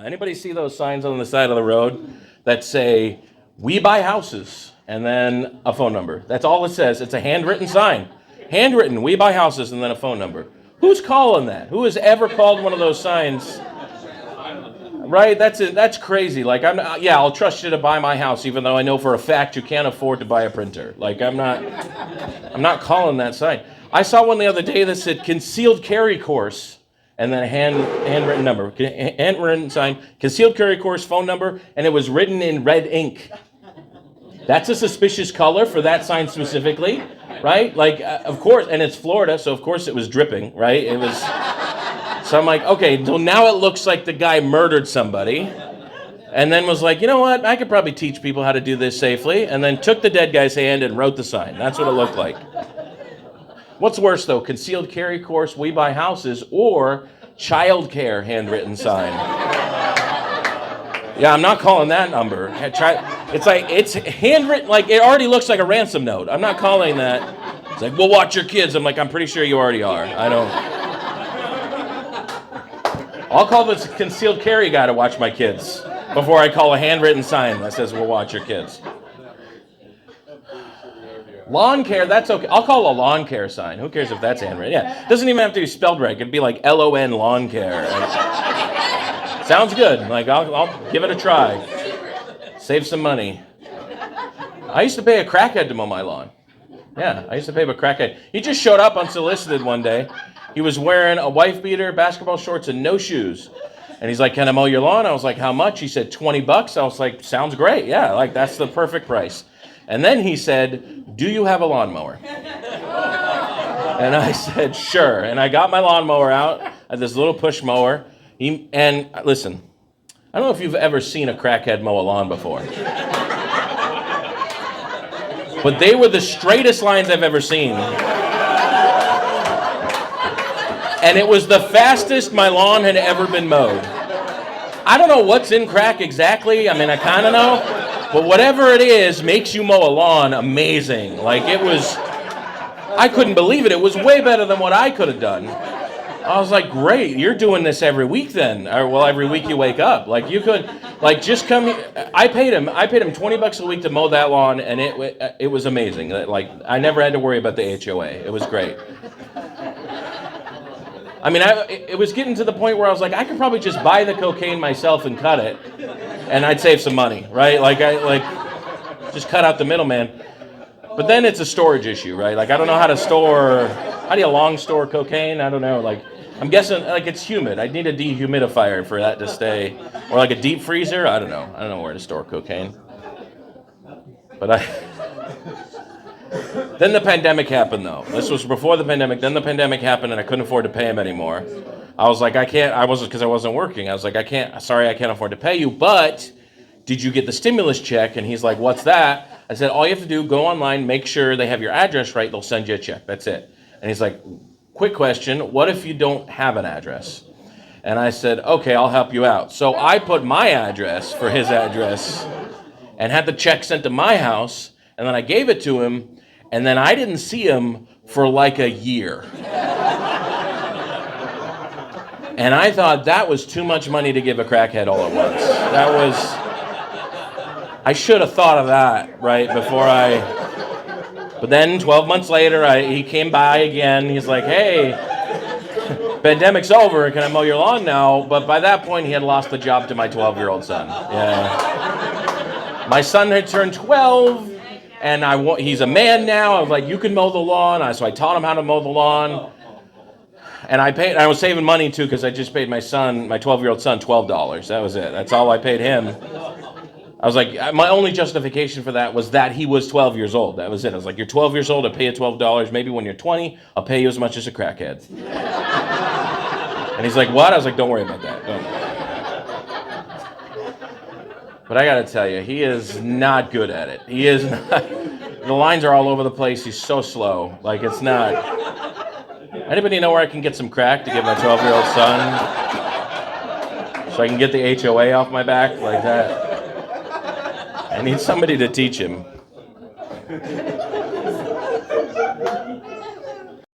Anybody see those signs on the side of the road that say, "We buy houses," and then a phone number? That's all it says. It's a handwritten sign. Handwritten, "We buy houses," and then a phone number. Who's calling that? Who has ever called one of those signs? Right? That's it. That's crazy. Like, I'll trust you to buy my house, even though I know for a fact you can't afford to buy a printer. Like, I'm not calling that sign. I saw one the other day that said "concealed carry course," and then a handwritten number, handwritten sign, "concealed carry course," phone number, and it was written in red ink. That's a suspicious color for that sign specifically, right? Like, of course, and it's Florida, so of course it was dripping, right? It was. So I'm like, okay, so now it looks like the guy murdered somebody, and then was like, you know what, I could probably teach people how to do this safely, and then took the dead guy's hand and wrote the sign. That's what it looked like. What's worse, though, concealed carry course, "We buy houses," or child care handwritten sign? Yeah, I'm not calling that number. It's handwritten, like it already looks like a ransom note. I'm not calling that. It's like, "We'll watch your kids." I'm like, I'm pretty sure you already are. I don't. I'll call this concealed carry guy to watch my kids before I call a handwritten sign that says, "We'll watch your kids." Lawn care, that's okay. I'll call a lawn care sign. Who cares if that's handwritten? Yeah, it doesn't even have to be spelled right. It could be like LON lawn care. Sounds good. Like, I'll give it a try. Save some money. I used to pay a crackhead to mow my lawn. Yeah, I used to pay a crackhead. He just showed up unsolicited one day. He was wearing a wife beater, basketball shorts, and no shoes. And he's like, "Can I mow your lawn?" I was like, "How much?" He said, $20. I was like, "Sounds great. Yeah, like that's the perfect price." And then he said, "Do you have a lawnmower?" And I said, "Sure." And I got my lawnmower out, this little push mower. And listen, I don't know if you've ever seen a crackhead mow a lawn before. But they were the straightest lines I've ever seen. And it was the fastest my lawn had ever been mowed. I don't know what's in crack exactly. I mean, I kind of know. But whatever it is makes you mow a lawn amazing. Like, it was, I couldn't believe it. It was way better than what I could have done. I was like, "Great, you're doing this every week then." Or, well, every week you wake up. Like, you could, like, just come here. I paid him $20 a week to mow that lawn, and it was amazing. Like, I never had to worry about the HOA. It was great. I mean, it was getting to the point where I was like, I could probably just buy the cocaine myself and cut it, and I'd save some money, right? Like, just cut out the middleman. But then it's a storage issue, right? Like, I don't know how do you long store cocaine? I don't know. Like, I'm guessing, like, it's humid. I'd need a dehumidifier for that to stay, or like a deep freezer. I don't know where to store cocaine. But Then the pandemic happened, though. This was before the pandemic. Then the pandemic happened, and I couldn't afford to pay him anymore. I was like, because I wasn't working. I was like, I can't afford to pay you, but did you get the stimulus check? And he's like, "What's that?" I said, "All you have to do, go online, make sure they have your address right, they'll send you a check. That's it." And he's like, "Quick question, what if you don't have an address?" And I said, "Okay, I'll help you out." So I put my address for his address and had the check sent to my house, and then I gave it to him, and then I didn't see him for like a year. And I thought that was too much money to give a crackhead all at once. I should have thought of that, right, but then 12 months later, he came by again. He's like, "Hey, pandemic's over. Can I mow your lawn now?" But by that point, he had lost the job to my 12-year-old son. Yeah. My son had turned 12. And he's a man now. I was like, "You can mow the lawn." So I taught him how to mow the lawn. And I was saving money too, because I just paid my 12-year-old son $12. That was it. That's all I paid him. I was like, my only justification for that was that he was 12 years old. That was it. I was like, "You're 12 years old, I'll pay you $12. Maybe when you're 20, I'll pay you as much as a crackhead." And he's like, "What?" I was like, "Don't worry about that. Don't." But I gotta tell you, he is not good at it. He is not. The lines are all over the place. He's so slow. Like, it's not. Anybody know where I can get some crack to give my 12-year-old son? So I can get the HOA off my back like that? I need somebody to teach him.